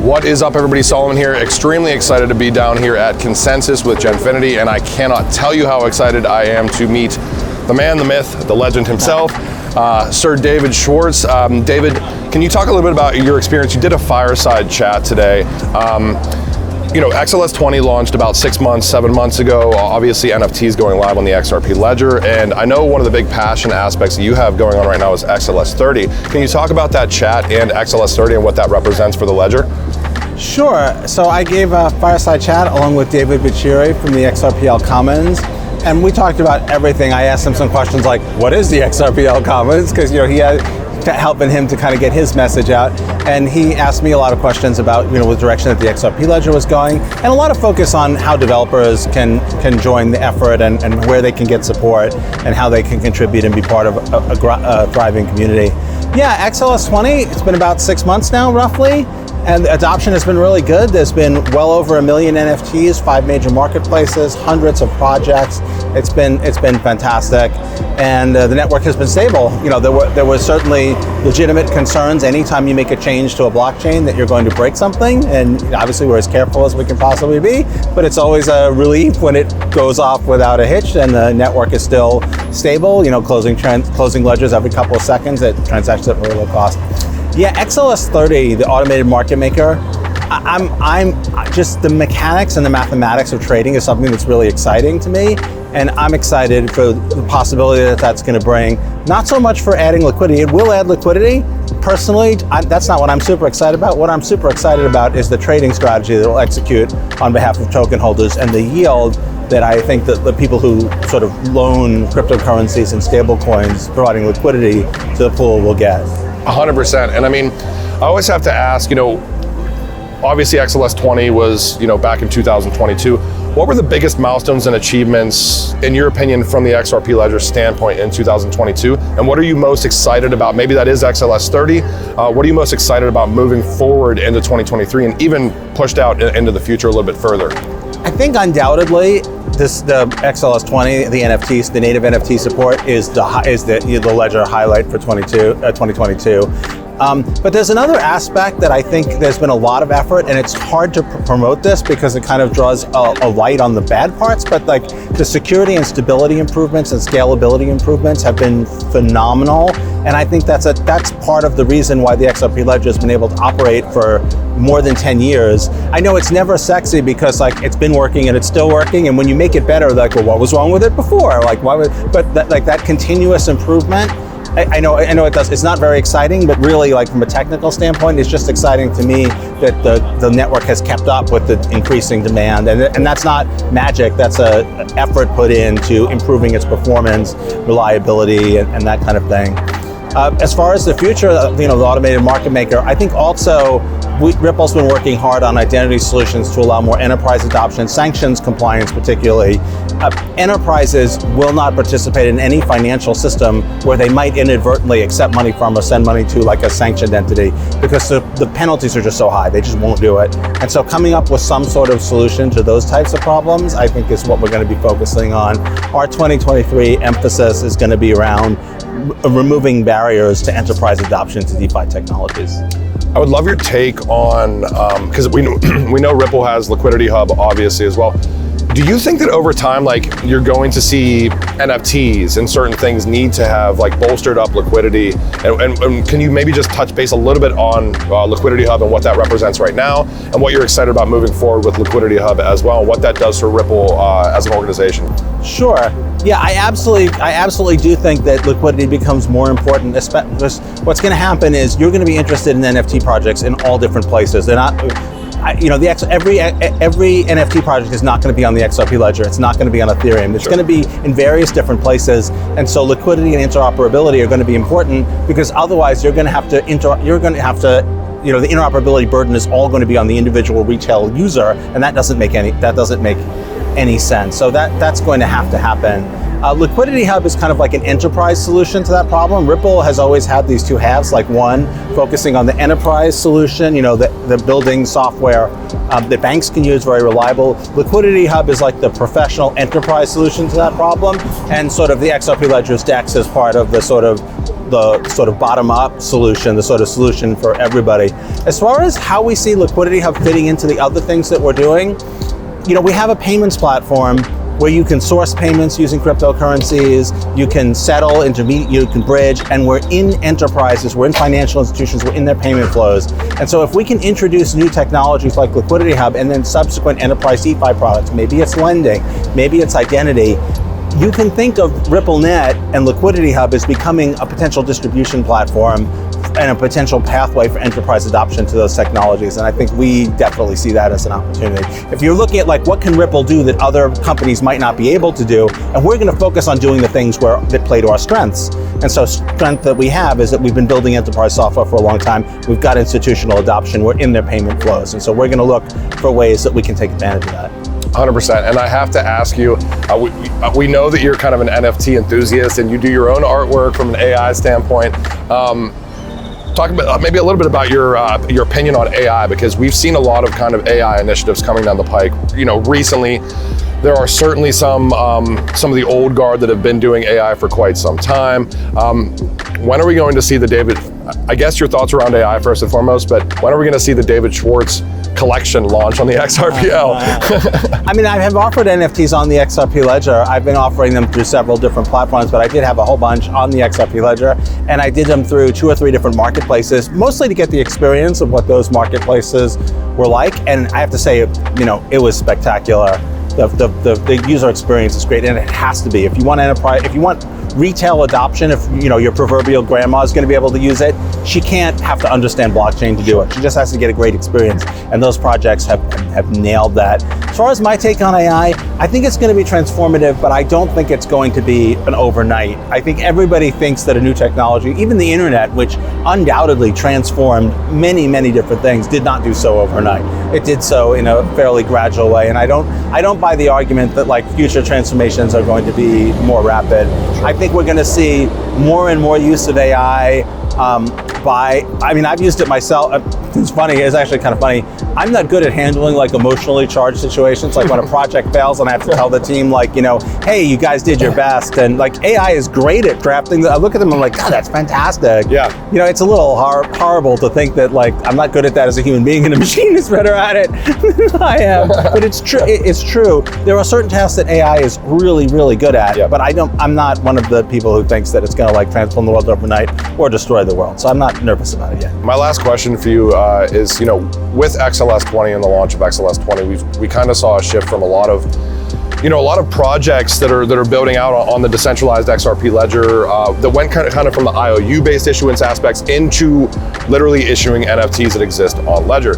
What is up, everybody? Solomon here. Extremely excited to be down here at Consensus with Genfinity, and I cannot tell you how excited I am to meet the man, the myth, the legend himself, Sir David Schwartz. David, can you talk a little bit about your experience? You did a Fireside chat today. XLS 20 launched about 7 months ago. Obviously, NFTs going live on the XRP ledger, and I know one of the big passion aspects that you have going on right now is XLS 30. Can you talk about that chat and XLS 30 and what that represents for the ledger? Sure. So I gave a Fireside chat along with David Schwartz from the XRPL Commons, and we talked about everything. I asked him some questions like, what is the XRPL Commons? Because he had helping him to kind of get his message out, and he asked me a lot of questions about the direction that the XRP ledger was going, and a lot of focus on how developers can join the effort and where they can get support and how they can contribute and be part of a thriving community. Yeah, XLS 20, it's been about 6 months now roughly, and the adoption has been really good. There's been well over 1 million NFTs, 5 major marketplaces, hundreds of projects. It's been fantastic, and the network has been stable. There were certainly legitimate concerns anytime you make a change to a blockchain that you're going to break something, and obviously we're as careful as we can possibly be, but it's always a relief when it goes off without a hitch and the network is still stable, closing ledgers every couple of seconds at transactions at very low cost. Yeah, XLS 30, the automated market maker, I'm just, the mechanics and the mathematics of trading is something that's really exciting to me, and I'm excited for the possibility that that's going to bring, not so much for adding liquidity. It will add liquidity. Personally, that's not what I'm super excited about. What I'm super excited about is the trading strategy that will execute on behalf of token holders and the yield that I think that the people who sort of loan cryptocurrencies and stable coins providing liquidity to the pool will get. 100%. And I mean, I always have to ask, obviously XLS 20 was, back in 2022. What were the biggest milestones and achievements, in your opinion, from the XRP ledger standpoint in 2022? And what are you most excited about? Maybe that is XLS 30. What are you most excited about moving forward into 2023 and even pushed out into the future a little bit further? I think undoubtedly, the XLS 20, the NFTs, the native NFT support is the ledger highlight for 2022. But there's another aspect that I think there's been a lot of effort, and it's hard to promote this because it kind of draws a light on the bad parts, but like the security and stability improvements and scalability improvements have been phenomenal. And I think that's part of the reason why the XRP ledger has been able to operate for more than 10 years. I know it's never sexy because it's been working and it's still working, and when you make it better, well, what was wrong with it before? That continuous improvement, I know it does. It's not very exciting, but really, from a technical standpoint, it's just exciting to me that the network has kept up with the increasing demand, and that's not magic. That's an effort put into improving its performance, reliability, and that kind of thing. As far as the future, the automated market maker, I think also Ripple's been working hard on identity solutions to allow more enterprise adoption, sanctions compliance particularly. Enterprises will not participate in any financial system where they might inadvertently accept money from or send money to a sanctioned entity, because the penalties are just so high, they just won't do it. And so coming up with some sort of solution to those types of problems, I think is what we're going to be focusing on. Our 2023 emphasis is going to be around removing barriers to enterprise adoption to DeFi technologies. I would love your take on, because we know Ripple has Liquidity Hub obviously as well. Do you think that over time, you're going to see NFTs and certain things need to have bolstered up liquidity? And can you maybe just touch base a little bit on Liquidity Hub and what that represents right now, and what you're excited about moving forward with Liquidity Hub as well, and what that does for Ripple as an organization? Sure. Yeah, I absolutely do think that liquidity becomes more important. Because what's going to happen is you're going to be interested in NFT projects in all different places. They're not. Every NFT project is not going to be on the XRP ledger. It's not going to be on Ethereum. It's going to be in various different places, and so liquidity and interoperability are going to be important, because otherwise you're going to have to the interoperability burden is all going to be on the individual retail user, and that doesn't make any sense. So that's going to happen. Liquidity Hub is kind of like an enterprise solution to that problem. Ripple has always had these two halves, one focusing on the enterprise solution, the building software that banks can use, very reliable. Liquidity Hub is like the professional enterprise solution to that problem, and sort of the XRP Ledger's DEX is part of the sort of the sort of bottom-up solution, the sort of solution for everybody. As far as how we see Liquidity Hub fitting into the other things that we're doing, we have a payments platform where you can source payments using cryptocurrencies, you can settle, you can bridge, and we're in enterprises, we're in financial institutions, we're in their payment flows. And so if we can introduce new technologies like Liquidity Hub and then subsequent enterprise DeFi products, maybe it's lending, maybe it's identity, you can think of RippleNet and Liquidity Hub as becoming a potential distribution platform and a potential pathway for enterprise adoption to those technologies. And I think we definitely see that as an opportunity. If you're looking at what can Ripple do that other companies might not be able to do, and we're going to focus on doing the things that play to our strengths. And so strength that we have is that we've been building enterprise software for a long time. We've got institutional adoption. We're in their payment flows. And so we're going to look for ways that we can take advantage of that. 100%. And I have to ask you, we know that you're kind of an NFT enthusiast and you do your own artwork from an AI standpoint. Talk about maybe a little bit about your opinion on AI, because we've seen a lot of kind of AI initiatives coming down the pike. Recently, there are certainly some of the old guard that have been doing AI for quite some time. When are we going to see I guess your thoughts around AI first and foremost, but when are we going to see the David Schwartz collection launch on the XRPL? I have offered NFTs on the XRP ledger. I've been offering them through several different platforms, but I did have a whole bunch on the XRP ledger, and I did them through 2 or 3 different marketplaces, mostly to get the experience of what those marketplaces were like. And I have to say, it was spectacular. The user experience is great, and it has to be. If you want retail adoption, if your proverbial grandma is going to be able to use it, she can't have to understand blockchain to do it. She just has to get a great experience, and those projects have nailed that. As far as my take on AI, I think it's going to be transformative, but I don't think it's going to be an overnight. I think everybody thinks that a new technology, even the internet, which undoubtedly transformed many, many different things, did not do so overnight. It did so in a fairly gradual way, and I don't buy the argument that future transformations are going to be more rapid. I think we're going to see more and more use of AI. I've used it myself. It's funny, it's actually kind of funny. I'm not good at handling emotionally charged situations, like when a project fails and I have to tell the team hey, you guys did your best. And AI is great at drafting. I look at them, I'm like, God, that's fantastic. Yeah. It's a little horrible to think that I'm not good at that as a human being and a machine is better at it than I am. But it's true. It's true. There are certain tasks that AI is really, really good at, but I'm not one of the people who thinks that it's going to transform the world overnight or destroy the world. So I'm not nervous about it yet. My last question for you is, with XLS20 and the launch of XLS20, we kind of saw a shift from a lot of projects that are building out on the decentralized XRP ledger that went kind of from the IOU-based issuance aspects into literally issuing NFTs that exist on ledger.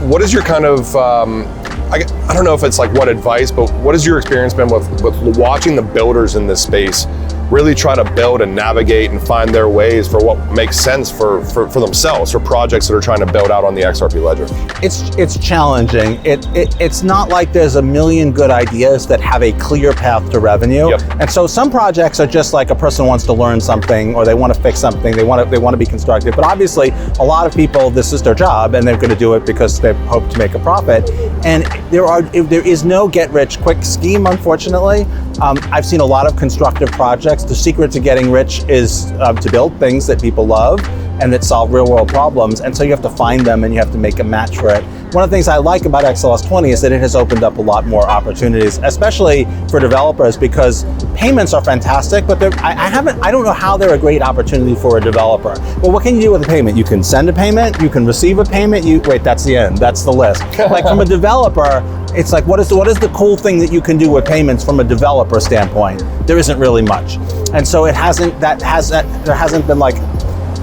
What is your kind of I don't know if it's what advice, but what has your experience been with watching the builders in this space really try to build and navigate and find their ways for what makes sense for themselves, for projects that are trying to build out on the XRP ledger? It's challenging. It's not like there's a million good ideas that have a clear path to revenue. Yep. And so some projects are just a person wants to learn something or they want to fix something, they want to be constructive. But obviously a lot of people, this is their job and they're going to do it because they hope to make a profit. And there is no get rich quick scheme, unfortunately. I've seen a lot of constructive projects. The secret to getting rich is to build things that people love and that solve real world problems. And so you have to find them and you have to make a match for it. One of the things I like about XLS20 is that it has opened up a lot more opportunities, especially for developers, because payments are fantastic, but I don't know how they're a great opportunity for a developer. Well, what can you do with a payment? You can send a payment, you can receive a payment, wait, that's the end, that's the list. From a developer, it's what is the cool thing that you can do with payments from a developer standpoint? There isn't really much. And so there hasn't been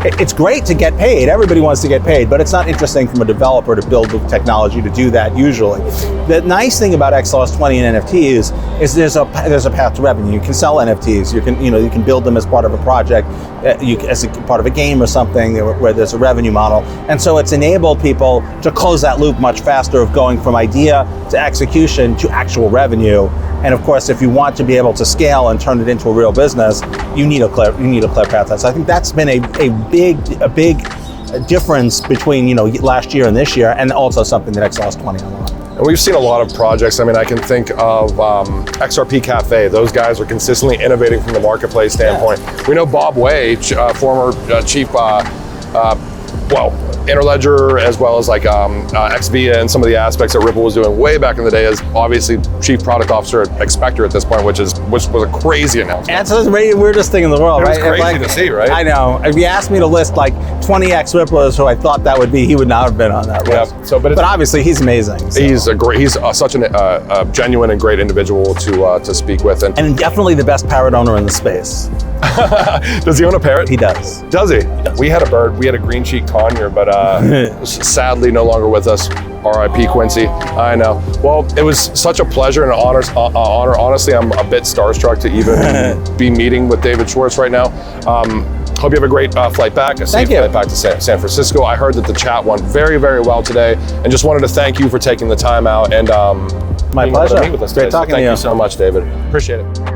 it's great to get paid. Everybody wants to get paid, but it's not interesting from a developer to build the technology to do that usually. The nice thing about XLS20 and NFTs is there's a path to revenue. You can sell NFTs. You can build them as part of a project, as a part of a game or something where there's a revenue model. And so it's enabled people to close that loop much faster of going from idea to execution to actual revenue. And of course, if you want to be able to scale and turn it into a real business, you need a clear path. So I think that's been a big difference between last year and this year, and also something that XLS20 unlocked. And we've seen a lot of projects. I mean, I can think of XRP Cafe. Those guys are consistently innovating from the marketplace standpoint. Yeah. We know Bob Way, former chief, Interledger, as well as like XVIA and some of the aspects that Ripple was doing way back in the day, as obviously chief product officer at Expector at this point, which was a crazy announcement. That's the weirdest thing in the world, it was right? crazy to see, right? I know. If you asked me to list like 20 ex-Ripplers who I thought that would be, he would not have been on that list. Yeah. But obviously he's amazing. So. He's such a genuine and great individual to speak with, and definitely the best parrot owner in the space. Does he own a parrot? He does. Does he? He does. We had a bird. We had a green cheek conure, but sadly no longer with us. R.I.P. Quincy. I know. Well, it was such a pleasure and an honor. Honestly, I'm a bit starstruck to even be meeting with David Schwartz right now. Hope you have a great flight back. A safe flight back to San Francisco. I heard that the chat went very, very well today, and just wanted to thank you for taking the time out and my pleasure. Meet with us Great talking to you. Thank you so much, David. Appreciate it.